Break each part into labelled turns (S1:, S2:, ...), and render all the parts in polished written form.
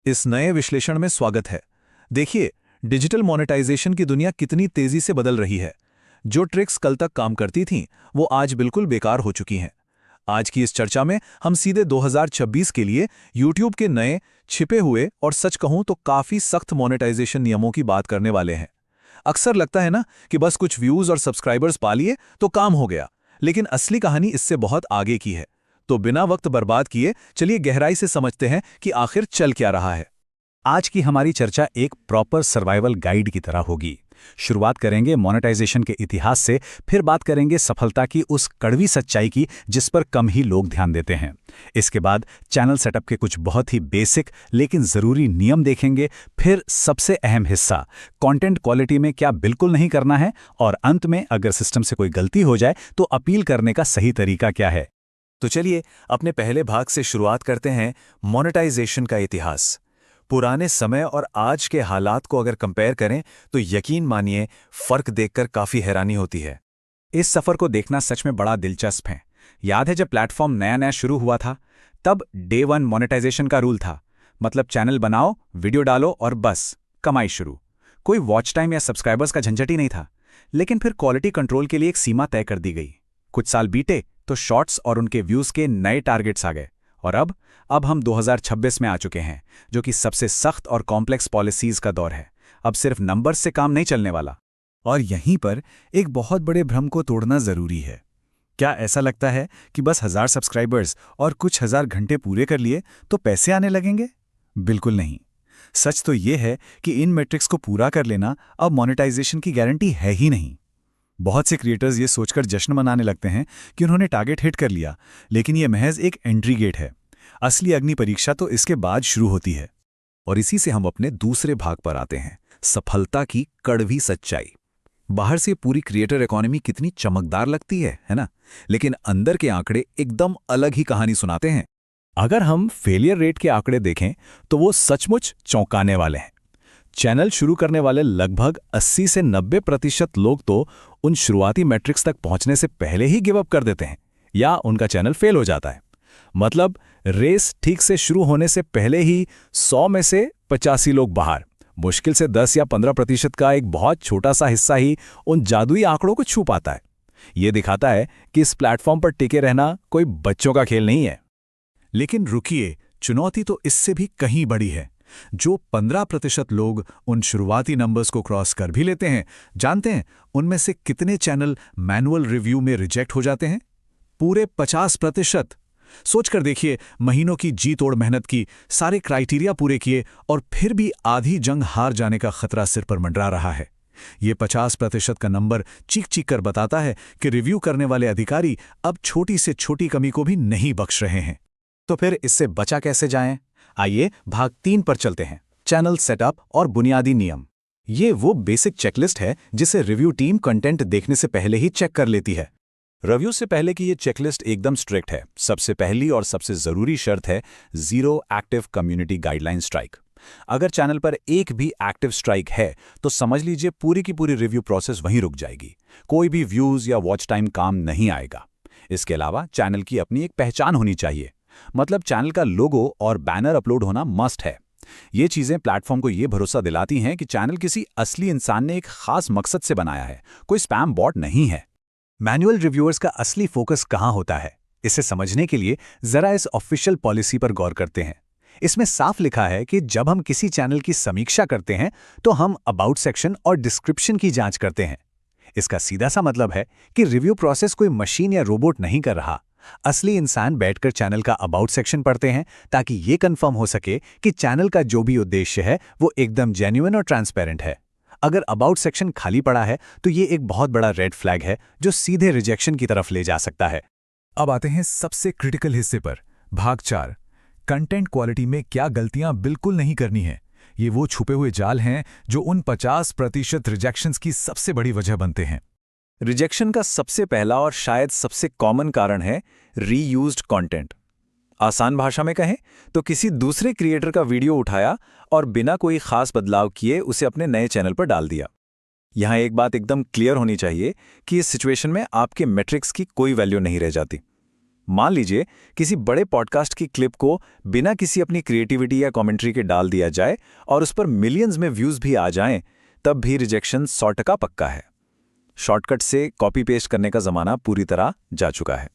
S1: इस नए विश्लेषण में स्वागत है। देखिए, डिजिटल मोनेटाइजेशन की दुनिया कितनी तेजी से बदल रही है। जो ट्रिक्स कल तक काम करती थीं, वो आज बिल्कुल बेकार हो चुकी हैं। आज की इस चर्चा में हम सीधे 2026 के लिए YouTube के नए, छिपे हुए और सच कहूं तो काफी सख्त मोनेटाइजेशन नियमों की बात करने वाले हैं। अक्सर लगता है ना कि बस कुछ व्यूज और सब्सक्राइबर्स पा लिए तो काम हो गया, लेकिन असली कहानी इससे बहुत आगे की है। तो बिना वक्त बर्बाद किए चलिए गहराई से समझते हैं कि आखिर चल क्या रहा है।
S2: आज की हमारी चर्चा एक प्रॉपर सर्वाइवल गाइड की तरह होगी। शुरुआत करेंगे मोनेटाइजेशन के इतिहास से, फिर बात करेंगे सफलता की उस कड़वी सच्चाई की जिस पर कम ही लोग ध्यान देते हैं। इसके बाद चैनल सेटअप के कुछ बहुत ही बेसिक लेकिन ज़रूरी नियम देखेंगे, फिर सबसे अहम हिस्सा कंटेंट क्वालिटी में क्या बिल्कुल नहीं करना है, और अंत में अगर सिस्टम से कोई गलती हो जाए तो अपील करने का सही तरीका क्या है।
S3: तो चलिए अपने पहले भाग से शुरुआत करते हैं, मोनेटाइजेशन का इतिहास। पुराने समय और आज के हालात को अगर कंपेयर करें तो यकीन मानिए फर्क देखकर काफी हैरानी होती है।
S2: इस सफ़र को देखना सच में बड़ा दिलचस्प है। याद है जब प्लेटफॉर्म नया नया शुरू हुआ था, तब डे 1 मोनेटाइजेशन का रूल था, मतलब चैनल बनाओ, वीडियो डालो और बस कमाई शुरू। कोई वॉच टाइम या सब्सक्राइबर्स का झंझट ही नहीं था। लेकिन फिर क्वालिटी कंट्रोल के लिए एक सीमा तय कर दी गई। कुछ साल बीते तो शॉर्ट्स और उनके व्यूज़ के नए टारगेट्स आ गए, और अब हम 2026 में आ चुके हैं, जो कि सबसे सख्त और कॉम्प्लेक्स पॉलिसीज़ का दौर है। अब सिर्फ नंबर्स से काम नहीं चलने वाला। और यहीं पर एक बहुत बड़े भ्रम को तोड़ना ज़रूरी है। क्या ऐसा लगता है कि बस 1000 सब्सक्राइबर्स और कुछ हज़ार घंटे पूरे कर लिए तो पैसे आने लगेंगे? बिल्कुल नहीं। सच तो ये है कि इन मैट्रिक्स को पूरा कर लेना अब मोनेटाइजेशन की गारंटी है ही नहीं। बहुत से क्रिएटर्स ये सोचकर जश्न मनाने लगते हैं कि उन्होंने टारगेट हिट कर लिया, लेकिन ये महज एक एंट्री गेट है। असली अग्नि परीक्षा तो इसके बाद शुरू होती है।
S1: और इसी से हम अपने दूसरे भाग पर आते हैं, सफलता की कड़वी सच्चाई। बाहर से पूरी क्रिएटर इकोनॉमी कितनी चमकदार लगती है ना? लेकिन अंदर के आंकड़े एकदम अलग ही कहानी सुनाते हैं।
S2: अगर हम फेलियर रेट के आंकड़े देखें तो वो सचमुच चौंकाने वाले हैं। चैनल शुरू करने वाले लगभग 80 से 90% लोग तो उन शुरुआती मैट्रिक्स तक पहुंचने से पहले ही गिव अप कर देते हैं, या उनका चैनल फेल हो जाता है। मतलब रेस ठीक से शुरू होने से पहले ही 100 में से 85 लोग बाहर। मुश्किल से 10 या 15% का एक बहुत छोटा सा हिस्सा ही उन जादुई आंकड़ों को छू पाता है। ये दिखाता है कि इस प्लेटफॉर्म पर टिके रहना कोई बच्चों का खेल नहीं है।
S1: लेकिन रुकिए, चुनौती तो इससे भी कहीं बड़ी है। जो 15% लोग उन शुरुआती नंबर्स को क्रॉस कर भी लेते हैं, जानते हैं उनमें से कितने चैनल मैनुअल रिव्यू में रिजेक्ट हो जाते हैं? पूरे 50%। सोचकर देखिए, महीनों की जी तोड़ मेहनत की, सारे क्राइटेरिया पूरे किए, और फिर भी आधी जंग हार जाने का खतरा सिर पर मंडरा रहा है। ये 50% का नंबर चीख चीख कर बताता है कि रिव्यू करने वाले अधिकारी अब छोटी से छोटी कमी को भी नहीं बख्श रहे हैं।
S2: तो फिर इससे बचा कैसे जाएं? आइए भाग 3 पर चलते हैं, चैनल सेटअप और बुनियादी नियम। ये वो बेसिक चेकलिस्ट है जिसे रिव्यू टीम कंटेंट देखने से पहले ही चेक कर लेती है।
S3: रिव्यू से पहले की ये चेकलिस्ट एकदम स्ट्रिक्ट है। सबसे पहली और सबसे जरूरी शर्त है 0 एक्टिव कम्युनिटी गाइडलाइन स्ट्राइक। अगर चैनल पर एक भी एक्टिव स्ट्राइक है तो समझ लीजिए पूरी की पूरी रिव्यू प्रोसेस वहीं रुक जाएगी। कोई भी व्यूज या वॉच टाइम काम नहीं आएगा। इसके अलावा चैनल की अपनी एक पहचान होनी चाहिए, मतलब चैनल का लोगो और बैनर अपलोड होना मस्ट है। ये चीजें प्लेटफॉर्म को ये भरोसा दिलाती हैं कि चैनल किसी असली इंसान ने एक खास मकसद से बनाया है, कोई स्पैम बॉट नहीं है।
S2: मैनुअल रिव्यूअर्स का असली फोकस कहाँ होता है, इसे समझने के लिए जरा इस ऑफिशियल पॉलिसी पर गौर करते हैं। इसमें साफ लिखा है कि जब हम किसी चैनल की समीक्षा करते हैं तो हम अबाउट सेक्शन और डिस्क्रिप्शन की जांच करते हैं। इसका सीधा सा मतलब है कि रिव्यू प्रोसेस कोई मशीन या रोबोट नहीं कर रहा। असली इंसान बैठकर चैनल का अबाउट सेक्शन पढ़ते हैं, ताकि ये कंफर्म हो सके कि चैनल का जो भी उद्देश्य है वो एकदम जेन्युइन और ट्रांसपेरेंट है। अगर अबाउट सेक्शन खाली पड़ा है तो ये एक बहुत बड़ा रेड फ्लैग है जो सीधे रिजेक्शन की तरफ ले जा सकता है।
S1: अब आते हैं सबसे क्रिटिकल हिस्से पर, भाग 4, कंटेंट क्वालिटी में क्या गलतियां बिल्कुल नहीं करनी है। ये वो छुपे हुए जाल हैं जो उन 50% रिजेक्शंस की सबसे बड़ी वजह बनते हैं।
S3: रिजेक्शन का सबसे पहला और शायद सबसे कॉमन कारण है रीयूज्ड कंटेंट। आसान भाषा में कहें तो किसी दूसरे क्रिएटर का वीडियो उठाया और बिना कोई खास बदलाव किए उसे अपने नए चैनल पर डाल दिया। यहां एक बात एकदम क्लियर होनी चाहिए कि इस सिचुएशन में आपके मैट्रिक्स की कोई वैल्यू नहीं रह जाती। मान लीजिए किसी बड़े पॉडकास्ट की क्लिप को बिना किसी अपनी क्रिएटिविटी या कमेंट्री के डाल दिया जाए और उस पर मिलियंस में व्यूज भी आ जाएं, तब भी रिजेक्शन 100% पक्का है। शॉर्टकट से कॉपी पेस्ट करने का जमाना पूरी तरह जा चुका है।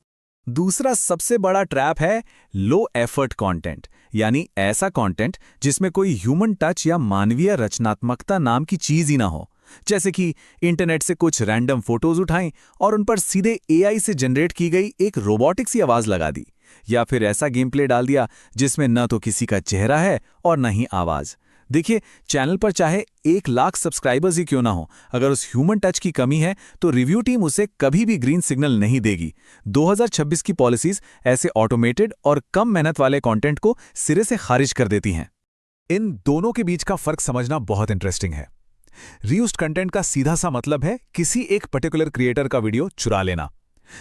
S2: दूसरा सबसे बड़ा ट्रैप है लो एफर्ट कंटेंट, यानी ऐसा कंटेंट जिसमें कोई ह्यूमन टच या मानवीय रचनात्मकता नाम की चीज ही ना हो। जैसे कि इंटरनेट से कुछ रैंडम फोटोज उठाएं और उन पर सीधे एआई से जनरेट की गई एक रोबोटिक सी आवाज लगा दी, या फिर ऐसा गेम प्ले डाल दिया जिसमें न तो किसी का चेहरा है और न ही आवाज। देखिए, चैनल पर चाहे 1 लाख सब्सक्राइबर्स ही क्यों ना हो, अगर उस ह्यूमन टच की कमी है तो रिव्यू टीम उसे कभी भी ग्रीन सिग्नल नहीं देगी। 2026 की पॉलिसीज ऐसे ऑटोमेटेड और कम मेहनत वाले कंटेंट को सिरे से खारिज कर देती हैं।
S1: इन दोनों के बीच का फर्क समझना बहुत इंटरेस्टिंग है। रीयूज्ड कंटेंट का सीधा सा मतलब है किसी एक पर्टिकुलर क्रिएटर का वीडियो चुरा लेना,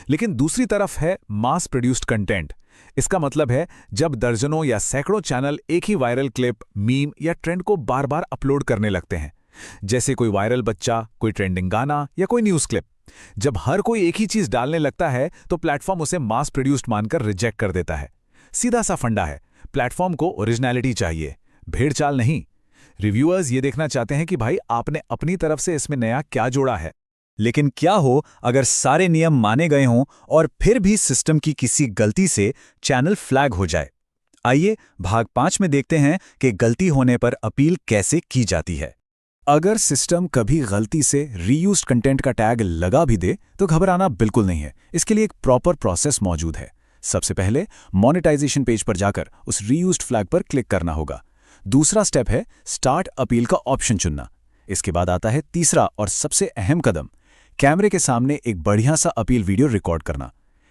S1: लेकिन दूसरी तरफ है मास प्रोड्यूस्ड कंटेंट। इसका मतलब है जब दर्जनों या सैकड़ों चैनल एक ही वायरल क्लिप, मीम या ट्रेंड को बार बार अपलोड करने लगते हैं। जैसे कोई वायरल बच्चा, कोई ट्रेंडिंग गाना या कोई न्यूज़ क्लिप। जब हर कोई एक ही चीज डालने लगता है तो प्लेटफॉर्म उसे मास प्रोड्यूस्ड मानकर रिजेक्ट कर देता है। सीधा सा फंडा है, प्लेटफॉर्म को ओरिजिनलिटी चाहिए, भेड़चाल नहीं। रिव्यूअर्स ये देखना चाहते हैं कि भाई आपने अपनी तरफ से इसमें नया क्या जोड़ा है।
S3: लेकिन क्या हो अगर सारे नियम माने गए हों और फिर भी सिस्टम की किसी गलती से चैनल फ्लैग हो जाए? आइए भाग 5 में देखते हैं कि गलती होने पर अपील कैसे की जाती है।
S1: अगर सिस्टम कभी गलती से रीयूज्ड कंटेंट का टैग लगा भी दे तो घबराना बिल्कुल नहीं है। इसके लिए एक प्रॉपर प्रोसेस मौजूद है। सबसे पहले मोनेटाइजेशन पेज पर जाकर उस रीयूज्ड फ्लैग पर क्लिक करना होगा। दूसरा स्टेप है स्टार्ट अपील का ऑप्शन चुनना। इसके बाद आता है तीसरा और सबसे अहम कदम, कैमरे के सामने एक बढ़िया सा अपील वीडियो रिकॉर्ड करना।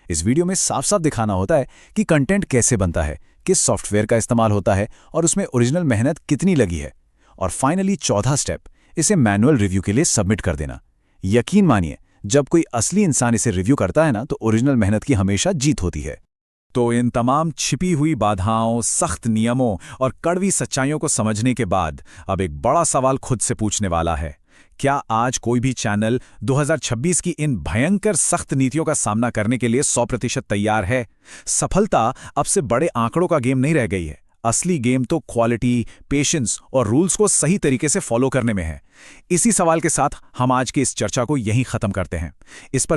S1: इस वीडियो में साफ साफ दिखाना होता है कि कंटेंट कैसे बनता है, किस सॉफ्टवेयर का इस्तेमाल होता है और उसमें ओरिजिनल मेहनत कितनी लगी है। और फाइनली चौथा स्टेप, इसे मैनुअल रिव्यू के लिए सबमिट कर देना। यकीन मानिए, जब कोई असली इंसान इसे रिव्यू करता है ना, तो ओरिजिनल मेहनत की हमेशा जीत होती है।
S2: तो इन तमाम छिपी हुई बाधाओं, सख्त नियमों और कड़वी सच्चाइयों को समझने के बाद अब एक बड़ा सवाल खुद से पूछने वाला है, क्या आज कोई भी चैनल 2026 की इन भयंकर सख्त नीतियों का सामना करने के लिए 100% तैयार है? सफलता अब से बड़े आंकड़ों का गेम नहीं रह गई है। असली गेम तो क्वालिटी, पेशेंस और रूल्स को सही तरीके से फॉलो करने में है। इसी सवाल के साथ हम आज की इस चर्चा को यहीं खत्म करते हैं। इस पर